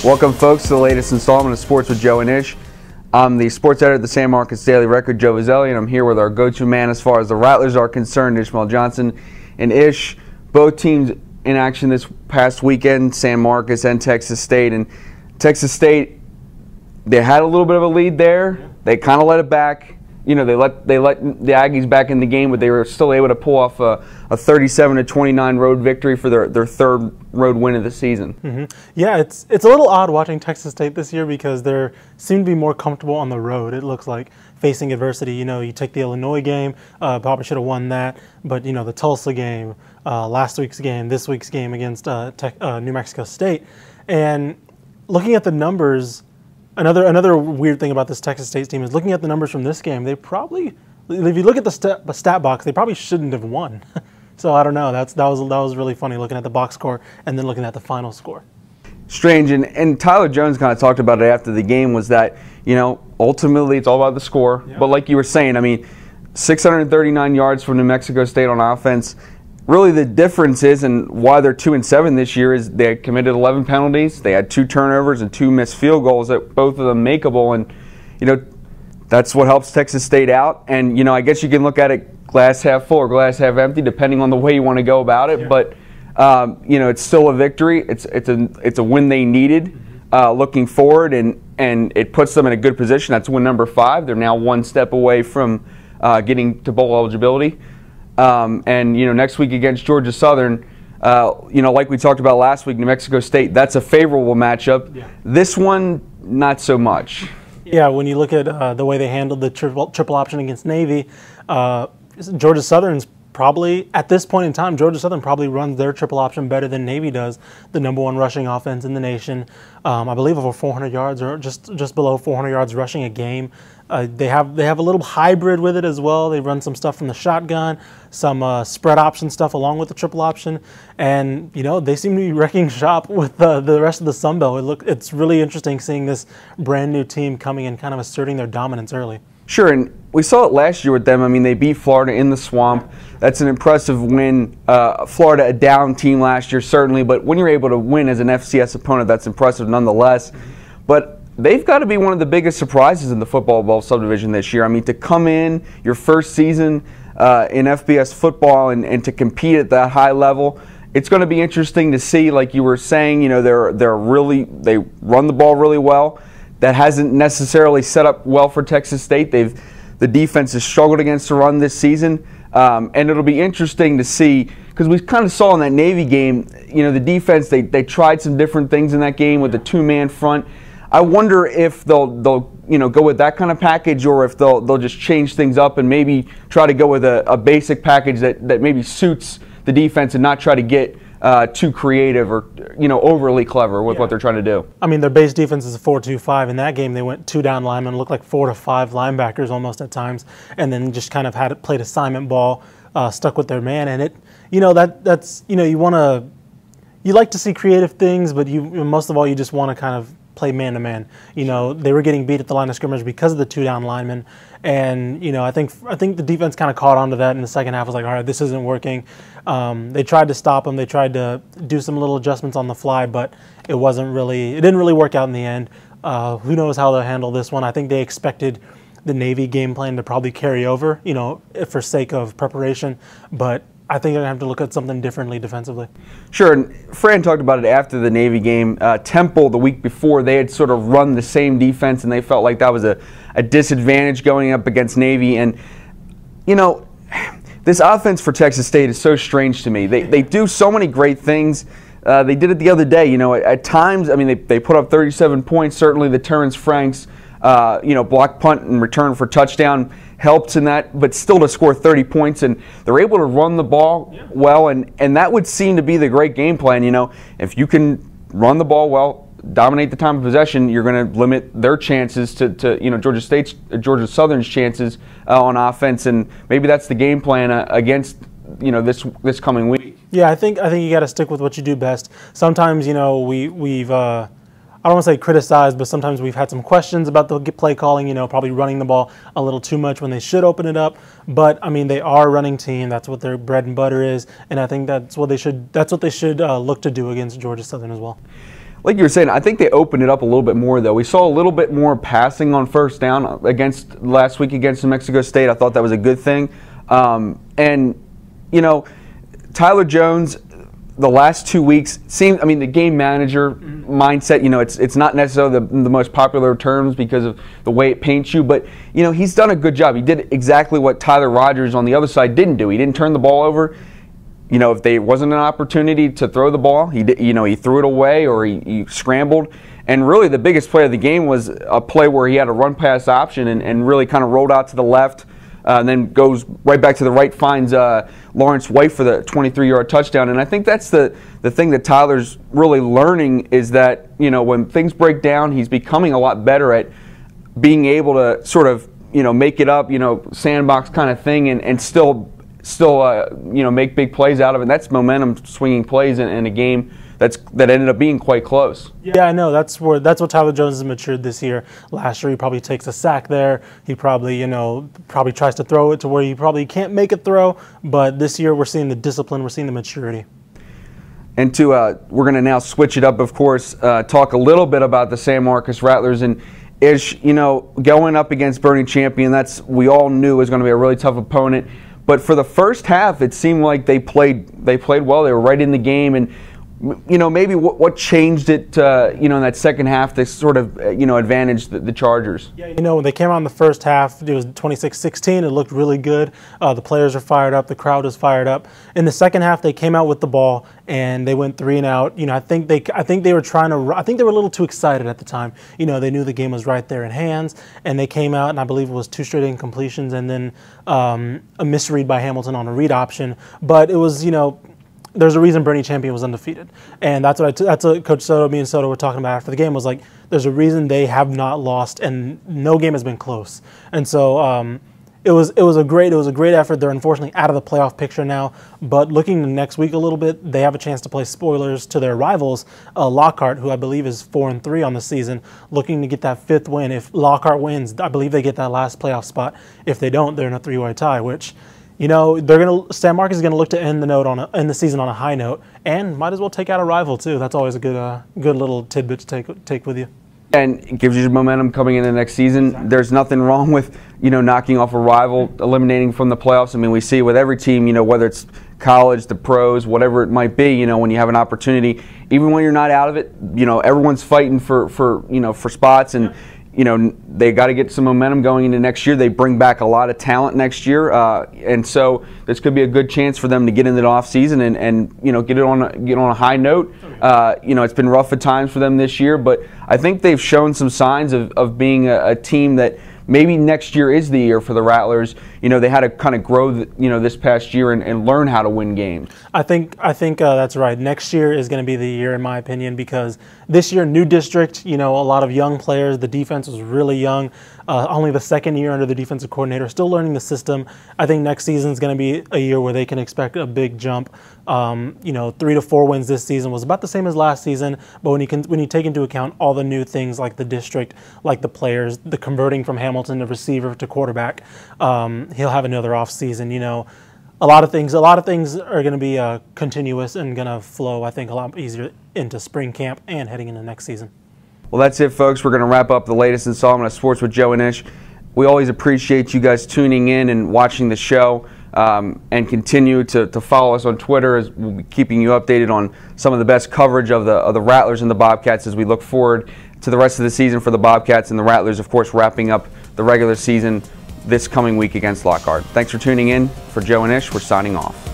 Welcome, folks, to the latest installment of Sports with Joe and Ish. I'm the sports editor at the San Marcos Daily Record, Joe Vizzelli, and I'm here with our go-to man as far as the Rattlers are concerned, Ishmael Johnson. And Ish, both teams in action this past weekend, San Marcos and Texas State. And Texas State, they had a little bit of a lead there. They kind of let it back. You know, they let the Aggies back in the game, but they were still able to pull off a 37-29 road victory for their third road win of the season. Mm-hmm. Yeah, it's a little odd watching Texas State this year because they seem to be more comfortable on the road. It looks like facing adversity. You know, you take the Illinois game, probably should have won that, but you know, the Tulsa game, last week's game, this week's game against New Mexico State, and looking at the numbers. Another weird thing about this Texas State team is looking at the numbers from this game. They probably, if you look at the stat box, they probably shouldn't have won. So I don't know. That was really funny looking at the box score and then looking at the final score. Strange, and Tyler Jones kind of talked about it after the game. Was that, you know, ultimately it's all about the score. Yeah. But like you were saying, I mean, 639 yards from New Mexico State on offense. Really, the difference is, and why they're 2-7 this year, is they had committed 11 penalties. They had 2 turnovers and 2 missed field goals, that both of them makeable. And you know, that's what helps Texas State out. And you know, I guess you can look at it glass half full or glass half empty, depending on the way you want to go about it. Yeah. But you know, it's still a victory. It's a win they needed. Looking forward, and it puts them in a good position. That's win number 5. They're now 1 step away from getting to bowl eligibility. And you know, next week against Georgia Southern, you know, like we talked about last week, New Mexico State, that's a favorable matchup. Yeah. This one, not so much. Yeah, when you look at the way they handled the triple option against Navy, Georgia Southern's probably, at this point in time, Georgia Southern probably runs their triple option better than Navy does, the #1 rushing offense in the nation. I believe over 400 yards or just below 400 yards rushing a game. They have a little hybrid with it as well. They run some stuff from the shotgun, some spread option stuff along with the triple option, and you know, they seem to be wrecking shop with the rest of the Sun Belt. It's really interesting seeing this brand new team coming and kind of asserting their dominance early. Sure, and we saw it last year with them. I mean, they beat Florida in the Swamp. That's an impressive win. Florida, a down team last year, certainly, but when you're able to win as an FCS opponent, that's impressive nonetheless. But they've got to be one of the biggest surprises in the football bowl subdivision this year. I mean, to come in your first season in FBS football and to compete at that high level, it's going to be interesting to see. Like you were saying, you know, they run the ball really well. That hasn't necessarily set up well for Texas State. The defense has struggled against the run this season, and it'll be interesting to see, because we kind of saw in that Navy game, you know, the defense, they tried some different things in that game with the 2-man front. I wonder if they'll you know, go with that kind of package, or if they'll just change things up and maybe try to go with a basic package that maybe suits the defense and not try to get too creative or, you know, overly clever with what they're trying to do. I mean, their base defense is a 4-2-5. In that game, they went 2 down linemen, looked like 4 to 5 linebackers almost at times, and then just kind of played assignment ball, stuck with their man. And it, you know, that's you know, you like to see creative things, but most of all, you just want to kind of play man-to-man. You know, they were getting beat at the line of scrimmage because of the 2 down linemen, and you know, I think the defense kind of caught on to that in the second half. Was like, all right, this isn't working. They tried to stop them. They tried to do some little adjustments on the fly, but it didn't really work out in the end. Who knows how they'll handle this one? I think they expected the Navy game plan to probably carry over, you know, for sake of preparation, but I think they're going to have to look at something differently defensively. Sure, and Fran talked about it after the Navy game. Temple, the week before, they had sort of run the same defense, and they felt like that was a disadvantage going up against Navy. And, you know, this offense for Texas State is so strange to me. They do so many great things. They did it the other day. You know, at times, I mean, they put up 37 points. Certainly the Terrence Franks, you know, block punt and return for touchdown helps in that, but still to score 30 points, and they're able to run the ball well, and that would seem to be the great game plan. You know, if you can run the ball well, dominate the time of possession, you're going to limit their chances to you know, Georgia Southern's chances on offense, and maybe that's the game plan against, you know, this coming week. Yeah, I think you got to stick with what you do best. Sometimes, you know, we've I don't want to say criticized, but sometimes we've had some questions about the play calling, you know, probably running the ball a little too much when they should open it up. But, I mean, they are a running team. That's what their bread and butter is. And I think that's what they should look to do against Georgia Southern as well. Like you were saying, I think they opened it up a little bit more, though. We saw a little bit more passing on first down against last week against New Mexico State. I thought that was a good thing. And, you know, Tyler Jones, the last 2 weeks, seemed, I mean, the game manager mindset, you know, it's not necessarily the most popular terms because of the way it paints you, but, you know, he's done a good job. He did exactly what Tyler Rogers on the other side didn't do. He didn't turn the ball over. You know, if there wasn't an opportunity to throw the ball, he threw it away or he scrambled. And really the biggest play of the game was a play where he had a run-pass option and really kind of rolled out to the left and then goes right back to the right, finds Lawrence White for the 23-yard touchdown. And I think that's the thing that Tyler's really learning is that, you know, when things break down, he's becoming a lot better at being able to sort of, you know, make it up, you know, sandbox kind of thing and still you know, make big plays out of it. And that's momentum swinging plays in a game that ended up being quite close. Yeah, I know. That's what Tyler Jones has matured this year. Last year, he probably takes a sack there. He probably, you know, tries to throw it to where he probably can't make a throw. But this year, we're seeing the discipline. We're seeing the maturity. And we're going to now switch it up, of course, talk a little bit about the San Marcos Rattlers. And Ish, you know, going up against Bernie Champion, we all knew was going to be a really tough opponent. But for the first half, it seemed like they played well. They were right in the game, and you know, maybe what changed it, you know, in that second half to sort of, you know, advantage the Chargers. Yeah, you know, when they came out in the first half, it was 26-16. It looked really good. The players are fired up. The crowd is fired up. In the second half, they came out with the ball and they went 3 and out. You know, I think they were trying to. I think they were a little too excited at the time. You know, they knew the game was right there in hands, and they came out, and I believe it was 2 straight incompletions, and then a misread by Hamilton on a read option. But it was, you know, there's a reason Bernie Champion was undefeated, and that's what Coach Soto, me and Soto were talking about after the game. Was like, there's a reason they have not lost, and no game has been close. And so it was a great effort. They're unfortunately out of the playoff picture now, but looking to next week a little bit, they have a chance to play spoilers to their rivals, Lockhart, who I believe is 4-3 on the season, looking to get that 5th win. If Lockhart wins, I believe they get that last playoff spot. If they don't, they're in a 3-way tie, which, you know, San Marcos is gonna look to end the season on a high note, and might as well take out a rival too. That's always a good little tidbit to take with you. And it gives you momentum coming into the next season. Exactly. There's nothing wrong with, you know, knocking off a rival, eliminating from the playoffs. I mean, we see it with every team, you know, whether it's college, the pros, whatever it might be, you know, when you have an opportunity, even when you're not out of it, you know, everyone's fighting for spots, and you know, they got to get some momentum going into next year. They bring back a lot of talent next year, and so this could be a good chance for them to get into the off season and you know, get on a high note. You know, it's been rough at times for them this year, but I think they've shown some signs of being a team that maybe next year is the year for the Rattlers. You know, they had to kind of grow, this past year and learn how to win games. I think that's right. Next year is going to be the year, in my opinion, because this year, new district, you know, a lot of young players. The defense was really young. Only the second year under the defensive coordinator, still learning the system. I think next season is going to be a year where they can expect a big jump. You know, 3 to 4 wins this season was about the same as last season, but when you take into account all the new things like the district, like the players, the converting from Hamilton to receiver to quarterback, he'll have another off season. You know, a lot of things are going to be continuous and going to flow, I think, a lot easier into spring camp and heading into next season. Well, that's it, folks. We're going to wrap up the latest installment of Sports with Joe and Ish. We always appreciate you guys tuning in and watching the show, and continue to follow us on Twitter, as we'll be keeping you updated on some of the best coverage of the Rattlers and the Bobcats as we look forward to the rest of the season for the Bobcats and the Rattlers, of course, wrapping up the regular season this coming week against Lockhart. Thanks for tuning in. For Joe and Ish, we're signing off.